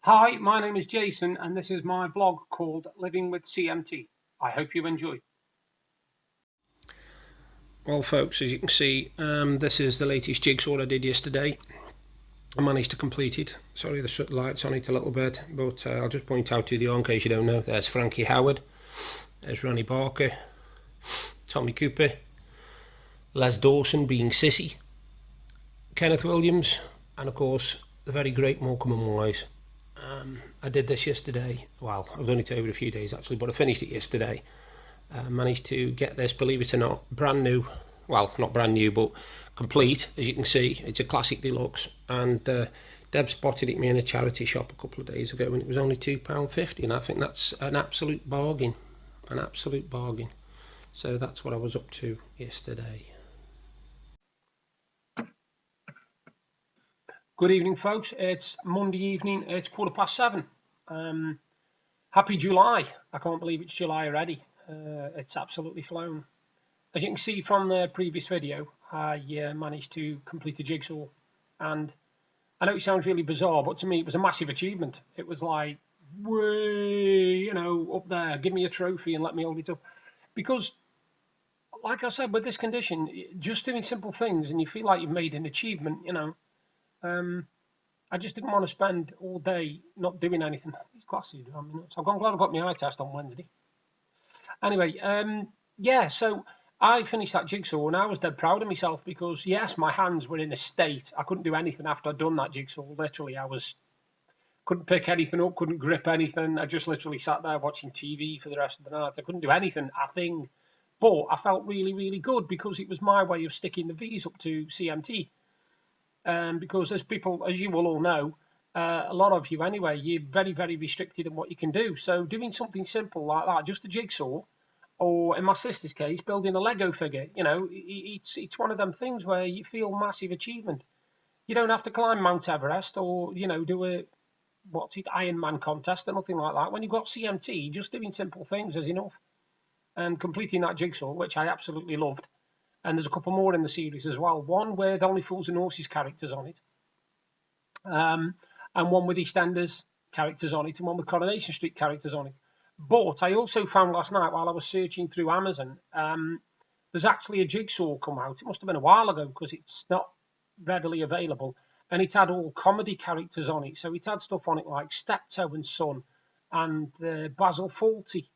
Hi, my name is Jason, and this is my blog called Living with CMT. I hope you enjoy. Well, folks, as you can see, this is the latest jigsaw I did yesterday. I managed to complete it. Sorry, the light's on it a little bit, but I'll just point out to you in case you don't know. There's Frankie Howard, there's Ronnie Barker, Tommy Cooper, Les Dawson being Sissy, Kenneth Williams, and of course the very great Morecambe and Wise. I did this yesterday. Well, I was only over a few days actually, but I finished it yesterday. Managed to get this, believe it or not, brand new. Well, not brand new, but complete. As you can see, it's a classic deluxe. And Deb spotted it me in a charity shop a couple of days ago, and it was only £2.50, and I think that's an absolute bargain. An absolute bargain. So that's what I was up to yesterday. Good evening, folks. It's Monday evening. It's 7:15. Happy July. I can't believe it's July already. It's absolutely flown. As you can see from the previous video, I managed to complete a jigsaw. And I know it sounds really bizarre, but to me it was a massive achievement. It was like, way, up there, give me a trophy and let me hold it up. Because, like I said, with this condition, just doing simple things and you feel like you've made an achievement, I just didn't want to spend all day not doing anything. These glasses, so I'm glad I got my eye test on Wednesday. Anyway, yeah, so I finished that jigsaw and I was dead proud of myself because, yes, my hands were in a state. I couldn't do anything after I'd done that jigsaw. Literally, couldn't pick anything up, couldn't grip anything. I just literally sat there watching TV for the rest of the night. I couldn't do anything, a thing. But I felt really, really good because it was my way of sticking the V's up to CMT. Because as people, as you will all know, a lot of you anyway, you're very, very restricted in what you can do. So doing something simple like that, just a jigsaw, or in my sister's case, building a Lego figure, it's one of them things where you feel massive achievement. You don't have to climb Mount Everest or, do a, Ironman contest or nothing like that. When you've got CMT, just doing simple things is enough. And completing that jigsaw, which I absolutely loved. And there's a couple more in the series as well. One with Only Fools and Horses characters on it, and one with EastEnders characters on it, and one with Coronation Street characters on it. But I also found last night while I was searching through Amazon, there's actually a jigsaw come out. It must have been a while ago because it's not readily available. And it had all comedy characters on it. So it had stuff on it like Steptoe and Son, and Basil Fawlty,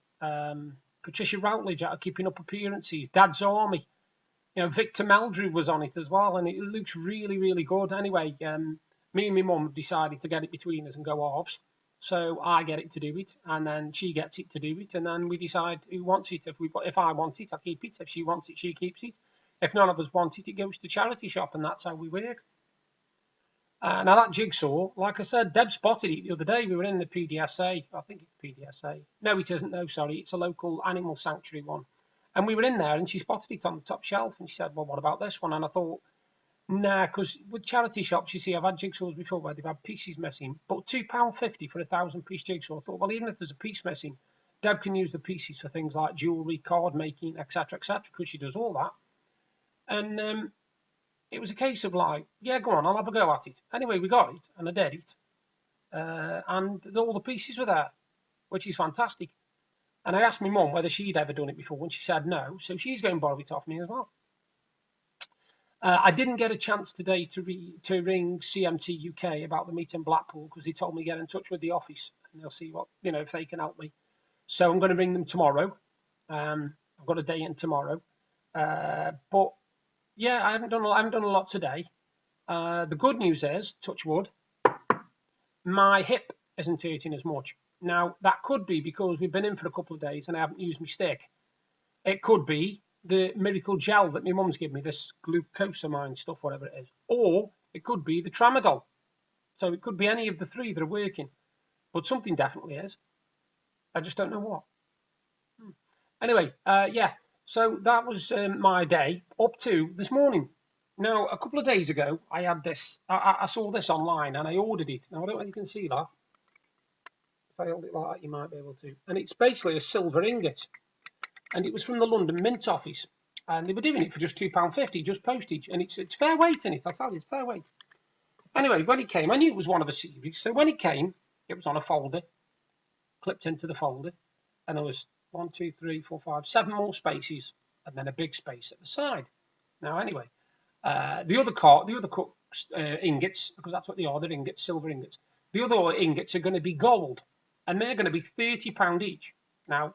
Patricia Routledge out of Keeping Up Appearances, Dad's Army. Victor Meldrew was on it as well, and it looks really, really good. Anyway, me and my mum decided to get it between us and go halves. So I get it to do it, and then she gets it to do it, and then we decide who wants it. If I want it, I keep it. If she wants it, she keeps it. If none of us want it, it goes to charity shop, and that's how we work. Now that jigsaw, like I said, Deb spotted it the other day. We were in the PDSA. I think it's PDSA. No, it isn't. No, sorry, it's a local animal sanctuary one. And we were in there and she spotted it on the top shelf and she said, well, what about this one? And I thought, nah, because with charity shops, you see, I've had jigsaws before where they've had pieces missing, but £2.50 for a 1,000-piece jigsaw. I thought, well, even if there's a piece missing, Deb can use the pieces for things like jewellery, card making, etc., because she does all that. And it was a case of like, yeah, go on, I'll have a go at it. Anyway, we got it and I did it. And all the pieces were there, which is fantastic. And I asked my mum whether she'd ever done it before, and she said no. So she's going to borrow it off me as well. I didn't get a chance today to ring CMT UK about the meet in Blackpool because they told me to get in touch with the office and they'll see what if they can help me. So I'm going to ring them tomorrow. I've got a day in tomorrow, but yeah, I haven't done a lot today. The good news is, touch wood, my hip isn't hurting as much. Now, that could be because we've been in for a couple of days and I haven't used my stick. It could be the miracle gel that my mum's given me, this glucosamine stuff, whatever it is. Or it could be the tramadol. So it could be any of the three that are working. But something definitely is. I just don't know what. Anyway, yeah. So that was my day up to this morning. Now, a couple of days ago, I had this. I saw this online and I ordered it. Now, I don't know if you can see that. If I hold it like that, you might be able to. And it's basically a silver ingot. And it was from the London Mint office. And they were doing it for just £2.50, just postage. And it's fair weight in it, I'll tell you, it's fair weight. Anyway, when it came, I knew it was one of a series. So when it came, It was on a folder, clipped into the folder, and there was 1, 2, 3, 4, 5, 7 more spaces, and then a big space at the side. Now, anyway, the other cut ingots, because that's what they are, they're ingots, silver ingots. The other ingots are going to be gold, and they're going to be £30 each. Now,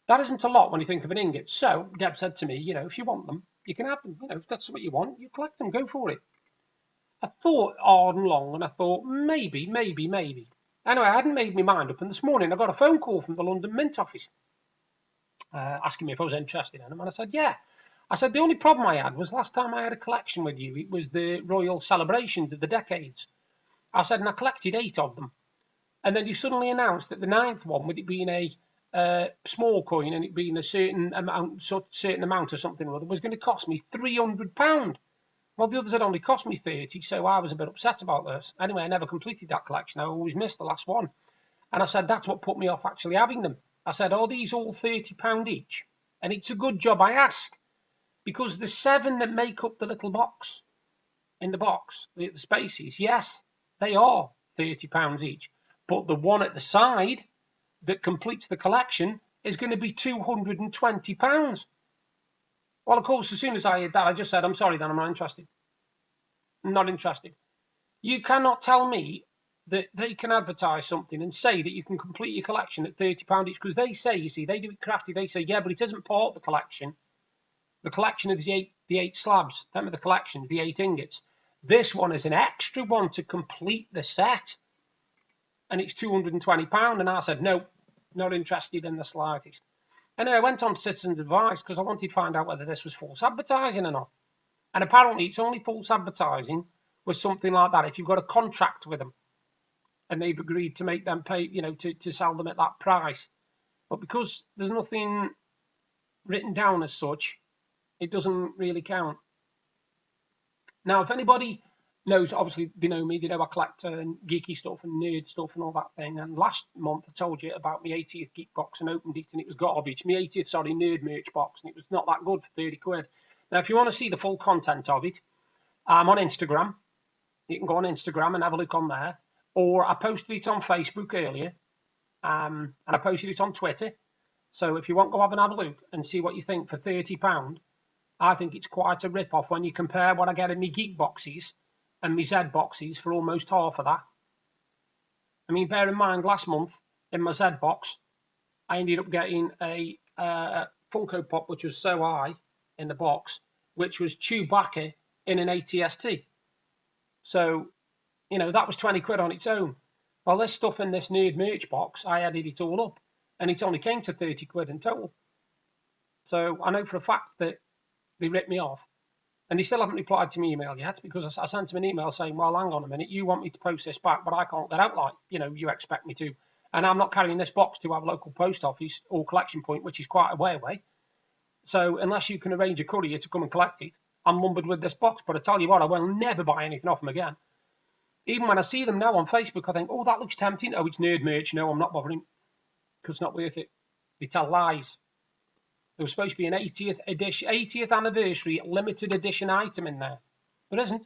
that isn't a lot when you think of an ingot. So Deb said to me, if you want them, you can have them. If that's what you want, you collect them, go for it. I thought hard and long, and I thought maybe. Anyway, I hadn't made my mind up, and this morning I got a phone call from the London Mint office asking me if I was interested in them, and I said, yeah. I said, the only problem I had was last time I had a collection with you, it was the Royal Celebrations of the Decades. I said, and I collected 8 of them. And then you suddenly announced that the 9th one, with it being a small coin and it being a certain amount or something or other, was going to cost me £300. Well, the others had only cost me 30, so I was a bit upset about this. Anyway, I never completed that collection. I always missed the last one. And I said, that's what put me off actually having them. I said, are these all £30 each? And it's a good job I asked, because the 7 that make up the little box, in the box, the spaces, yes, they are £30 each. But the one at the side that completes the collection is going to be £220. Well, of course, as soon as I heard that, I just said, I'm sorry, Dan, I'm not interested. I'm not interested. You cannot tell me that they can advertise something and say that you can complete your collection at £30 each, because they say, you see, they do it crafty. They say, yeah, but it isn't part of the collection. The collection of the eight slabs, them are the collection, the 8 ingots. This one is an extra one to complete the set, and it's £220. And I said, no, not interested in the slightest. And I went on Citizens Advice because I wanted to find out whether this was false advertising or not. And apparently it's only false advertising with something like that if you've got a contract with them and they've agreed to make them pay, to sell them at that price. But because there's nothing written down as such, it doesn't really count. Now, if anybody knows, obviously they know me, they know I collect geeky stuff and nerd stuff and all that thing. And last month I told you about my 80th geek box and opened it and it was garbage. My 80th, nerd merch box, and it was not that good for 30 quid. Now, if you want to see the full content of it, I'm on Instagram. You can go on Instagram and have a look on there. Or I posted it on Facebook earlier, and I posted it on Twitter. So if you want, go have a look and see what you think for £30. I think it's quite a rip-off when you compare what I get in my geek boxes and my Z boxes for almost half of that. I mean, bear in mind, last month in my Z box, I ended up getting a Funko Pop, which was so high in the box, which was Chewbacca in an ATST. So, that was 20 quid on its own. Well, this stuff in this nerd merch box, I added it all up, and it only came to 30 quid in total. So I know for a fact that they ripped me off. And they still haven't replied to my email yet, because I sent them an email saying, well, hang on a minute, you want me to post this back, but I can't get out like, you expect me to. And I'm not carrying this box to our local post office or collection point, which is quite a way away. So unless you can arrange a courier to come and collect it, I'm lumbered with this box. But I tell you what, I will never buy anything off them again. Even when I see them now on Facebook, I think, oh, that looks tempting. Oh, it's nerd merch. No, I'm not bothering, because it's not worth it. They tell lies. There was supposed to be an 80th anniversary limited edition item in there. There isn't.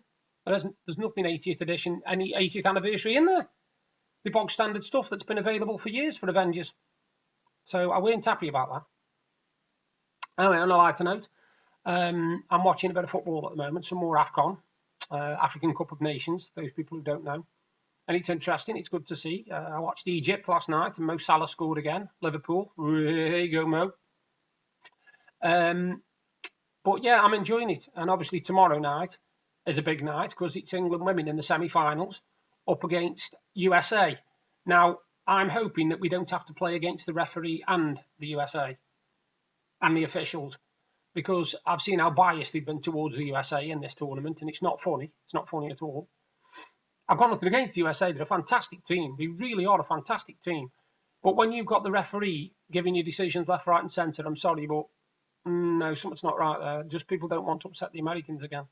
There's nothing 80th edition, any 80th anniversary in there. The bog standard stuff that's been available for years for Avengers. So I weren't happy about that. Anyway, on a lighter note, I'm watching a bit of football at the moment, some more AFCON, African Cup of Nations, those people who don't know. And it's interesting, it's good to see. I watched Egypt last night and Mo Salah scored again, Liverpool. There you go, Mo. But yeah, I'm enjoying it. And obviously tomorrow night is a big night because it's England women in the semi-finals up against USA. Now, I'm hoping that we don't have to play against the referee and the USA and the officials, because I've seen how biased they've been towards the USA in this tournament, and it's not funny. It's not funny at all. I've got nothing against the USA. They're a fantastic team. They really are a fantastic team. But when you've got the referee giving you decisions left, right and centre, I'm sorry, but no, something's not right there. Just people don't want to upset the Americans again.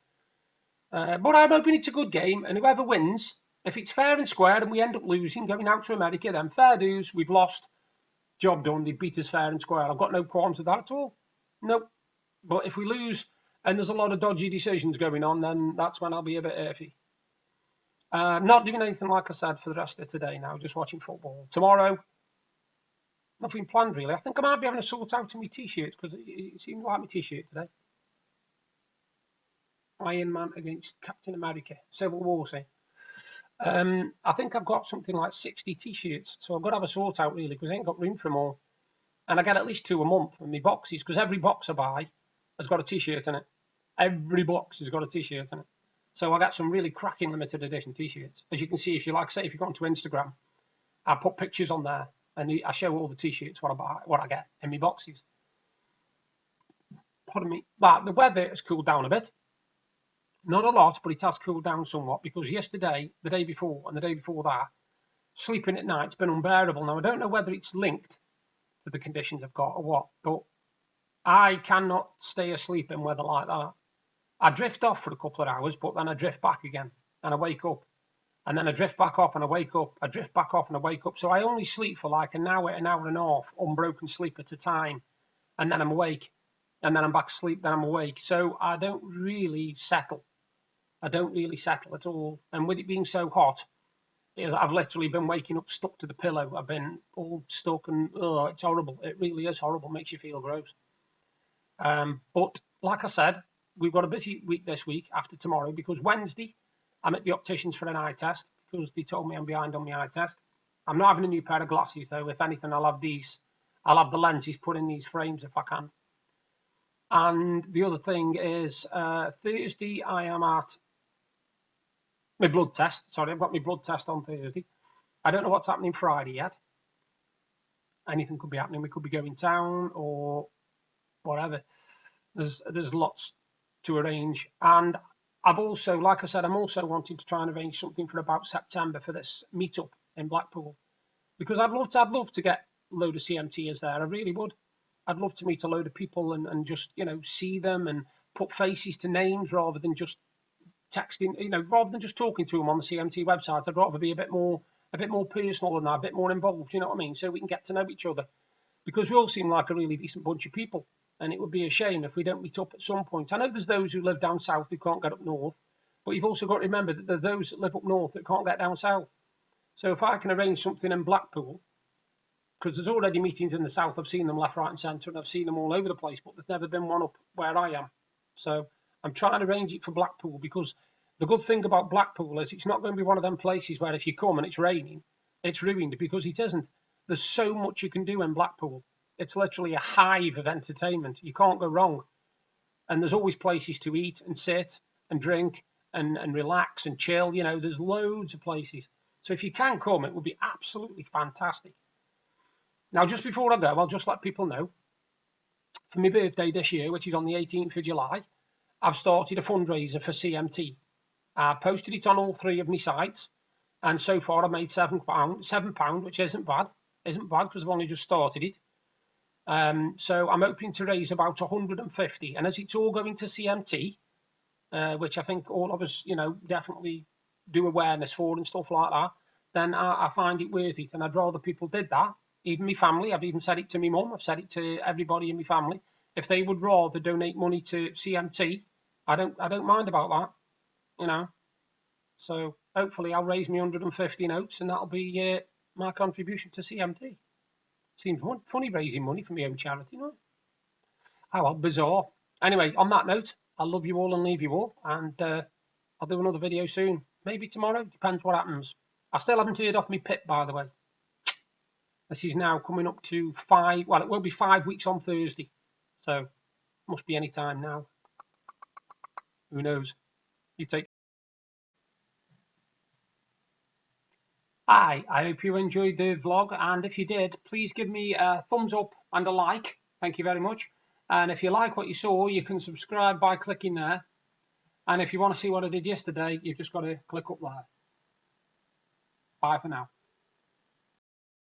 But I'm hoping it's a good game, and whoever wins, if it's fair and square and we end up losing, going out to America, then fair dues, we've lost, job done, they beat us fair and square. I've got no qualms with that at all. Nope. But if we lose and there's a lot of dodgy decisions going on, then that's when I'll be a bit iffy. Not doing anything, like I said, for the rest of today now, just watching football. Tomorrow, nothing planned really. I think I might be having to sort out my t-shirts because it seems like my t-shirt today. Iron Man against Captain America, Civil War scene. I think I've got something like 60 t-shirts, so I've got to have a sort out really because I ain't got room for them all. And I get at least 2 a month in my boxes because every box I buy has got a t-shirt in it. Every box has got a t-shirt in it. So I got some really cracking limited edition t-shirts. As you can see, if you like, say, if you go onto Instagram, I put pictures on there and I show all the t-shirts what I buy, what I get in my boxes. Pardon me. But the weather has cooled down a bit. Not a lot, but it has cooled down somewhat because yesterday, the day before, and the day before that, sleeping at night's been unbearable. Now I don't know whether it's linked to the conditions I've got or what, but I cannot stay asleep in weather like that. I drift off for a couple of hours, but then I drift back again and I wake up. And then I drift back off and I wake up. I drift back off and I wake up. So I only sleep for like an hour and a half, unbroken sleep at a time. And then I'm awake. And then I'm back asleep, then I'm awake. So I don't really settle. I don't really settle at all. And with it being so hot, I've literally been waking up stuck to the pillow. I've been all stuck and it's horrible. It really is horrible. Makes you feel gross. But like I said, we've got a busy week this week after tomorrow because Wednesday I'm at the opticians for an eye test because they told me I'm behind on my eye test. I'm not having a new pair of glasses though. If anything, I'll have these. I'll have the lenses put in these frames if I can. And the other thing is Thursday I am at my blood test. Sorry, I've got my blood test on Thursday. I don't know what's happening Friday yet. Anything could be happening. We could be going down or whatever. There's lots to arrange. And I've also, like I said, I'm also wanting to try and arrange something for about September for this meetup in Blackpool. Because I'd love to get a load of CMTers there. I really would. I'd love to meet a load of people and just, see them and put faces to names rather than just texting, rather than just talking to them on the CMT website. I'd rather be a bit more personal than that, a bit more involved, you know what I mean? So we can get to know each other. Because we all seem like a really decent bunch of people. And it would be a shame if we don't meet up at some point. I know there's those who live down south who can't get up north, but you've also got to remember that there are those that live up north that can't get down south. So if I can arrange something in Blackpool, because there's already meetings in the south, I've seen them left, right and centre, and I've seen them all over the place, but there's never been one up where I am. So I'm trying to arrange it for Blackpool because the good thing about Blackpool is it's not going to be one of them places where if you come and it's raining, it's ruined, because it isn't. There's so much you can do in Blackpool. It's literally a hive of entertainment. You can't go wrong. And there's always places to eat and sit and drink and relax and chill. There's loads of places. So if you can come, it would be absolutely fantastic. Now, just before I go, I'll just let people know, for my birthday this year, which is on the 18th of July, I've started a fundraiser for CMT. I posted it on all 3 of my sites, and so far I've made £7, which isn't bad because I've only just started it. So I'm hoping to raise about 150, and as it's all going to CMT, which I think all of us, definitely do awareness for and stuff like that, then I find it worth it, and I'd rather people did that. Even my family, I've even said it to my mum, I've said it to everybody in my family. If they would rather donate money to CMT, I don't mind about that, So hopefully I'll raise me 150 notes, and that'll be my contribution to CMT. Seems funny raising money for my own charity, no? Oh, well, bizarre. Anyway, on that note, I'll love you all and leave you all, and I'll do another video soon. Maybe tomorrow, depends what happens. I still haven't heard off my pip, by the way. This is now coming up to 5, well, it will be 5 weeks on Thursday, so must be any time now. Who knows? You take. Hi, I hope you enjoyed the vlog, and if you did, please give me a thumbs up and a like. Thank you very much. And if you like what you saw, you can subscribe by clicking there. And if you want to see what I did yesterday, you've just got to click up there. Bye for now.